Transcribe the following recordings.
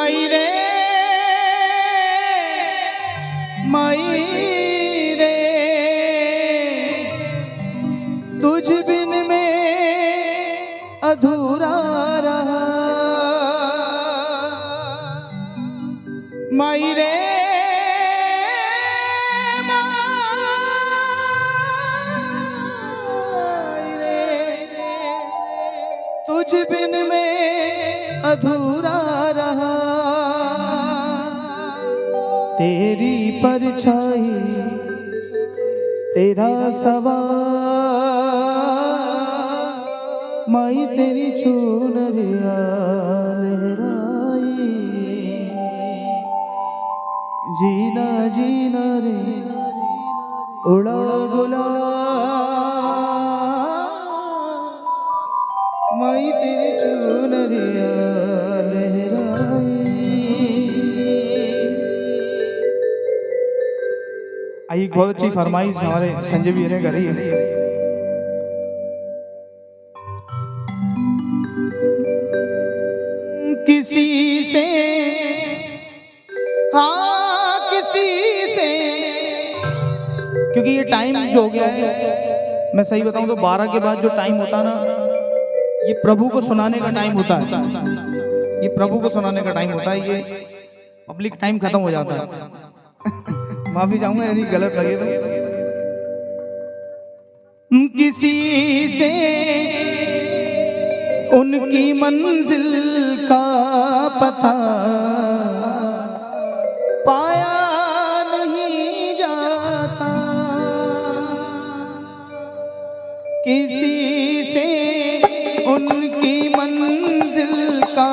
माई रे माई रे तुझ बिन में अधूरा रहा। माई रे तुझ बिन में अधूरा रहा। तेरी परछाई तेरा सवार माई तेरी चुनरिया लहराई। जीना जीना रे उड़ा गुलाल माई तेरी चुनरिया लहराई। आई एक बहुत अच्छी फरमाइश हमारे संजय भी ने करी है। किसी से हाँ किसी से, क्योंकि ये टाइम जो हो गया है, मैं सही बताऊं तो 12 के बाद जो टाइम होता है ना, ये प्रभु को सुनाने का टाइम होता है। ये प्रभु को सुनाने का टाइम होता है, ये पब्लिक टाइम खत्म हो जाता है। माफी चाहूंगा यदि गलत लगे तो। किसी से उनकी मंजिल का पता पाया नहीं जाता। किसी से उनकी मंजिल का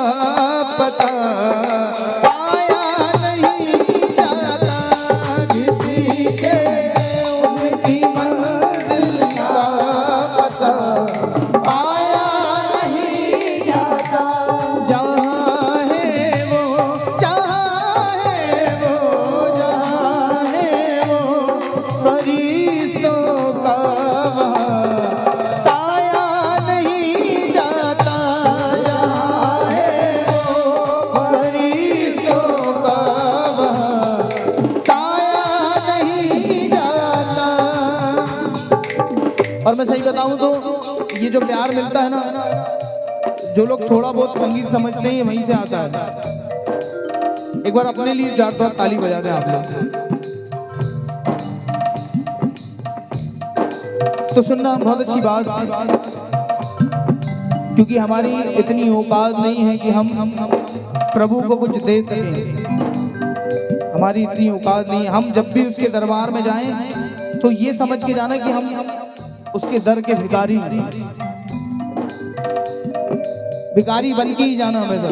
पता पाया नहीं जाता। किसी से उनकी मंजिल का पता पाया नहीं जाता। जहाँ है वो जहाँ है वो फरिश्तों का वहाँ साया नहीं जाता। जहाँ है वो फरिश्तों का वहाँ साया नहीं जाता। और मैं सही बताऊं तो ये जो प्यार मिलता है ना, जो लोग थोड़ा बहुत संगीत समझते हैं वहीं से आता है। एक बार अपने लिए चार बार ताली बजा दें आप लोग। तो सुनना बहुत अच्छी बात, क्योंकि हमारी इतनी औकात नहीं है कि हम प्रभु को कुछ दे सकें। हमारी इतनी औकात नहीं है। हम जब भी उसके दरबार में जाएं तो ये समझ के जाना कि हम उसके दर के भिखारी बन के ही जाना हमेशा।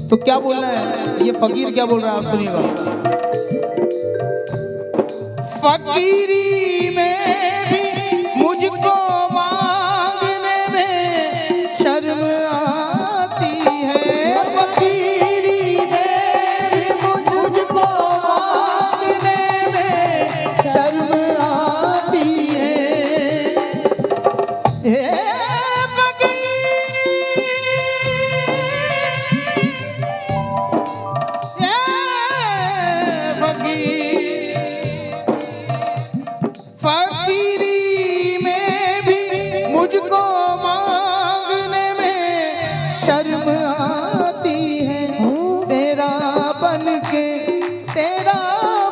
तो क्या बोल रहा है ये फकीर, क्या बोल रहा है आप सुनिएगा। फकीरी में भी मुझको मांगने में शर्म आती है। फकीरी में भी मुझको मांगने में शर्म आती है। फकीरी में भी मुझको मांगने में शर्म आती है। तेरा बन के तेरा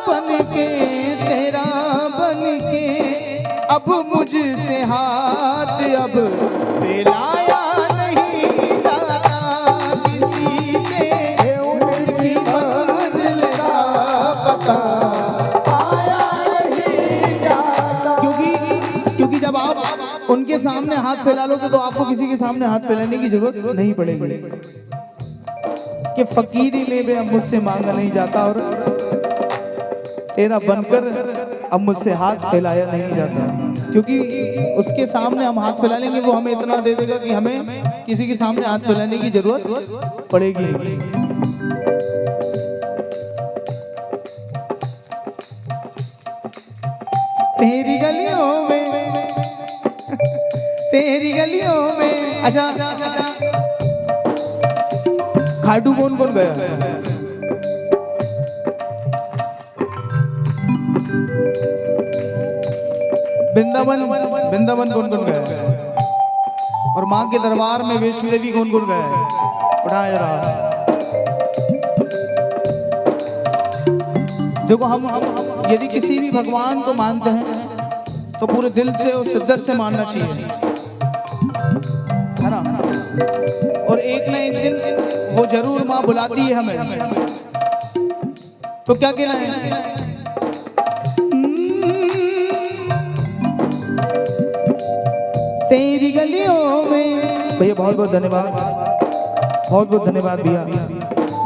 बन के तेरा बन के अब मुझसे हाथ अब फैलाया नहीं जाता। किसी से उनकी मंजिल का पता जब आप उनके सामने हाथ फैला लोगे तो आपको किसी के सामने हाथ फैलाने की जरूरत नहीं पड़ेगी। कि फकीरी में भी अब मुझसे मांगा नहीं जाता और तेरा बनकर अब मुझसे हाथ फैलाया नहीं जाता। क्योंकि उसके सामने हम हाथ फैला लेंगे, वो हमें इतना दे देगा कि हमें किसी के सामने हाथ फैलाने की जरूरत पड़ेगी। तेरी गलियों में तेरी गलियों में अच्छा खाटू कौन कौन गया? वृंदावन वृंदावन कौन कौन गया? और माँ के दरबार में वैष्णो देवी कौन कौन गया? उठाया रहा। देखो हम यदि किसी भी भगवान को मानते हैं तो पूरे दिल से और शिद्दत से मानना चाहिए, है ना। और एक न एक दिन वो जरूर माँ बुलाती है हमें। तो क्या कहना है? तेरी गलियों में। भैया बहुत बहुत धन्यवाद, बहुत बहुत धन्यवाद भैया।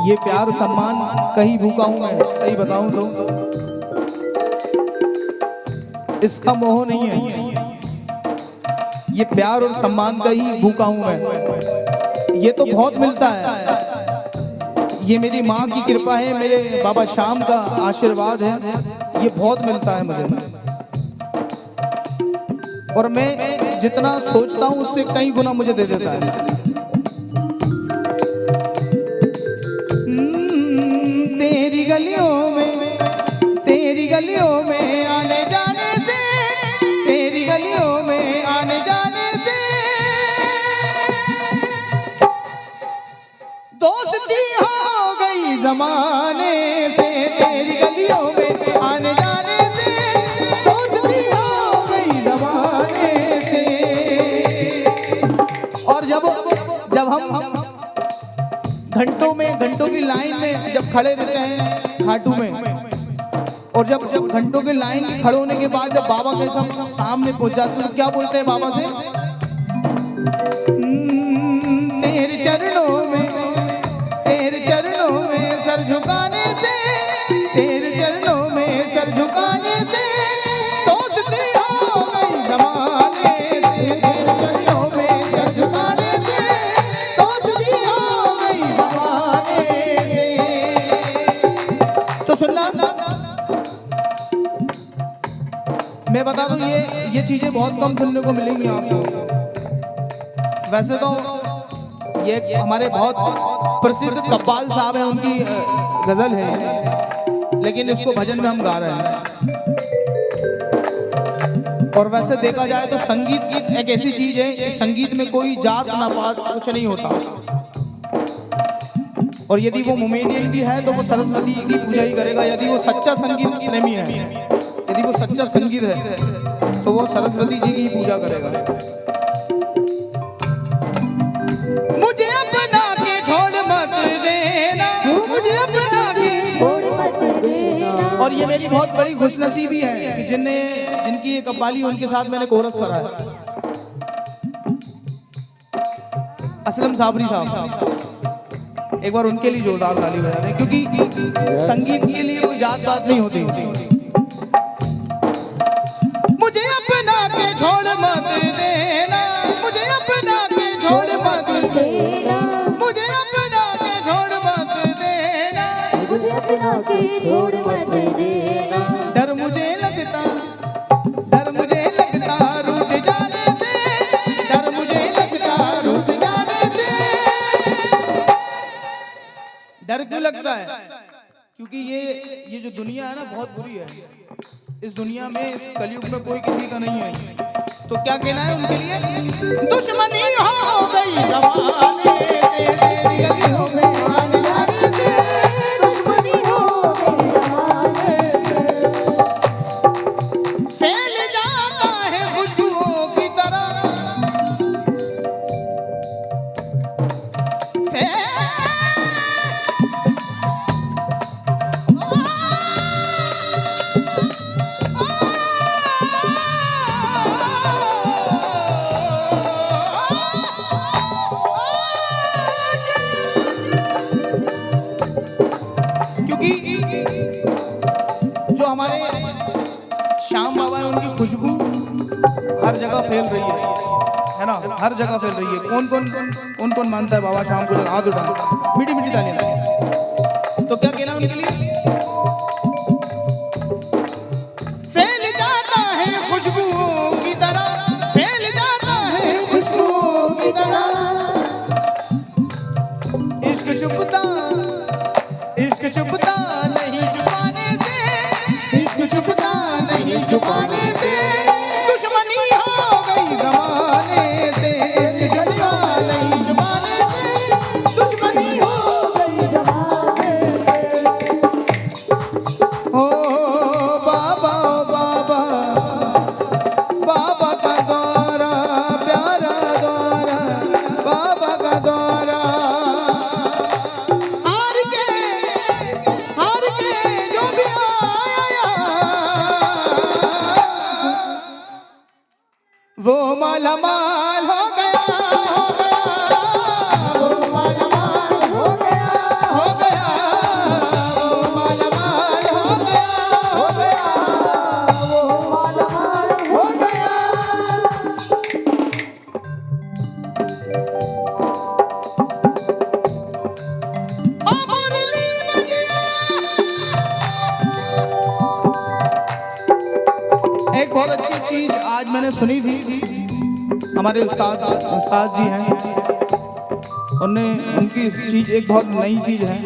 ये प्यार सम्मान कहीं भूखा हूं मैं, सही बताऊं तो इसका मोह नहीं है। ये प्यार और सम्मान का ही भूखा हूं मैं। ये तो बहुत मिलता है, ये मेरी माँ की कृपा है, मेरे बाबा श्याम का आशीर्वाद है, ये बहुत मिलता है मुझे। और मैं जितना सोचता हूं उससे कई गुना मुझे दे देता है। तेरी गलियों में आने जाने से, तेरी गलियों में आने जाने से दोस्ती हो गई जमाने से। तेरी गलियों में आने जाने से दोस्ती हो गई जमाने से। और जब हम घंटों की लाइन में जब खड़े रहते हैं खाटू में, और जब घंटों की लाइन में खड़े होने के बाद जब बाबा के सामने पहुंच जाते हैं, क्या बोलते हैं बाबा से? तेरे चरणों में सर झुकाने से, तेरे चरणों में सर झुकाने से दोस्ती हो गई जमाने से। तेरे चरणों में सर झुकाने से दोस्ती हो गई जमाने से। तो सुनना, मैं बता दूं ये चीजें बहुत कम सुनने को मिलेंगी आपको। वैसे तो ये हमारे बहुत प्रसिद्ध कव्वाल साहब हैं, उनकी गजल है, लेकिन इसको भजन में हम गा रहे हैं। और वैसे देखा जाए तो संगीत एक ऐसी चीज है कि संगीत में कोई जात ना पात कुछ नहीं होता। और यदि वो मोमेडियन भी है तो वो सरस्वती की पूजा ही करेगा। यदि वो सच्चा संगीत प्रेमी है, यदि वो सच्चा संगीत है तो वो सरस्वती जी की पूजा करेगा। मुझे अपना के छोड़ मत देना, मुझे अपना के छोड़ मत देना। और ये मेरी बहुत बड़ी खुशनसीबी है कि जिनकी ये कव्वाली उनके साथ मैंने कोरस करा है। असलम साबरी साहब, एक बार उनके लिए जोरदार ताली बजाएं, क्योंकि संगीत के लिए कोई जात पात नहीं होती। मुझे अपना के छोड़ मत देना, मुझे अपना के छोड़ मत देना, मुझे अपना के छोड़ मत देना, मुझे अपना के छोड़ मत देना। डर मुझे लगता रूठ जाने से, डर मुझे लगता रूठ जाने से। डर क्यों लगता है? क्योंकि ये जो दुनिया है ना बहुत बुरी है। इस दुनिया में, इस कलयुग में कोई किसी का नहीं है। तो क्या कहना है उनके लिए? दुश्मनी हो गई जमाने से, तेरी गलियों में आने जाने से दुश्मनी हो गई जमाने से। फैल जाता है खुशबुओं की तरह, जो हमारे श्याम बाबा है उनकी खुशबू हर जगह फैल रही है ना, हर जगह फैल रही है। कौन कौन मानता है बाबा श्याम को? हाथ उठा, मीठी मीठी तालियां। तो क्या कहना उनके लिए? फैल जाता है खुशबू की तरह, फैल जाता है खुशबू की तरह, इश्क चुपता इश्क चुपता नहीं छुपाने से, इश्क चुपता नहीं छुपाने से, दुश्मनी हो गई जमाने से, इश्क चुपता नहीं छुपाने से, दुश्मनी हो गई जमाने से। ओ बाबा ओ बाबा, बाबा का द्वारा प्यारा द्वारा, बाबा का द्वारा हार के जो भी आया वो मालामाल हो गया, हो गया, वो मालामाल हो गया, हो गया, वो मालामाल हो गया, हो गया, वो मालामाल हो गया। एक बहुत अच्छी चीज आज मैंने सुनी थी, हमारे उस्ताद जी हैं, उनकी चीज एक बहुत नई चीज है।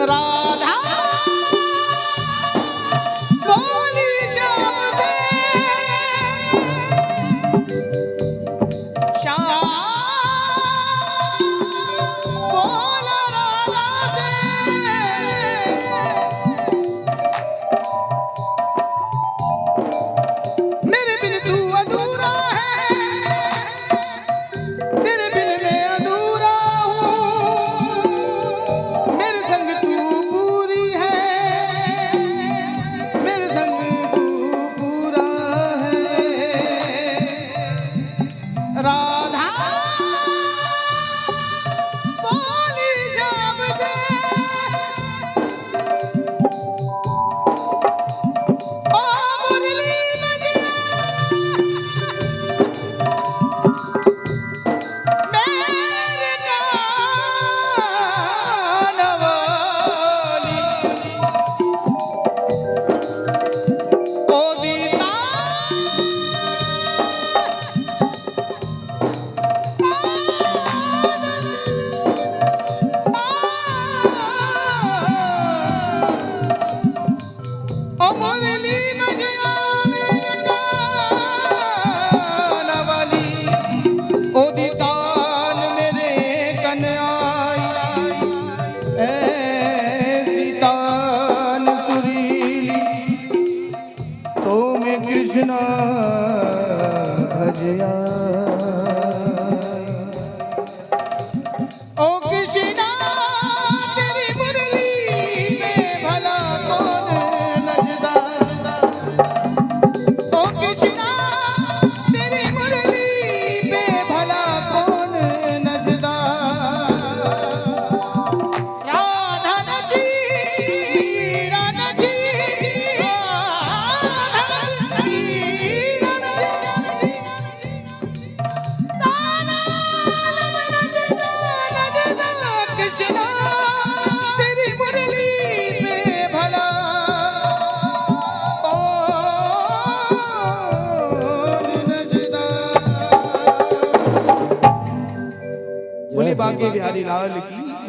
राधा बोली श्याम से, श्याम बोला राधा से, मेरे बिन तू अधूरा है, तेरे बिन मैं अधूरा हूँ, मेरे संग तू पूरी है, मेरे संग तू पूरा है। राधा बोली श्याम से, ओ मुरली मजरा मेरे कान वाली, ओ दीदा ओ मुरली मजरा मेरे कान वाली, ओ दीदान मेरे कन आई, ऐसी तान सुरीली तो मैं कृष्णा भजया। ओ कृष्णा तेरी मुरली में भला कौन नचदा, ओ कृष्णा तेरी मुरली पे भला कौन नचदा। राधा नची, राधा नची, राधा नची, राधा नची, सारा नचदा, नचदा कृष्णा तेरी मुरली पे भला बोले बांके बिहारी लाल की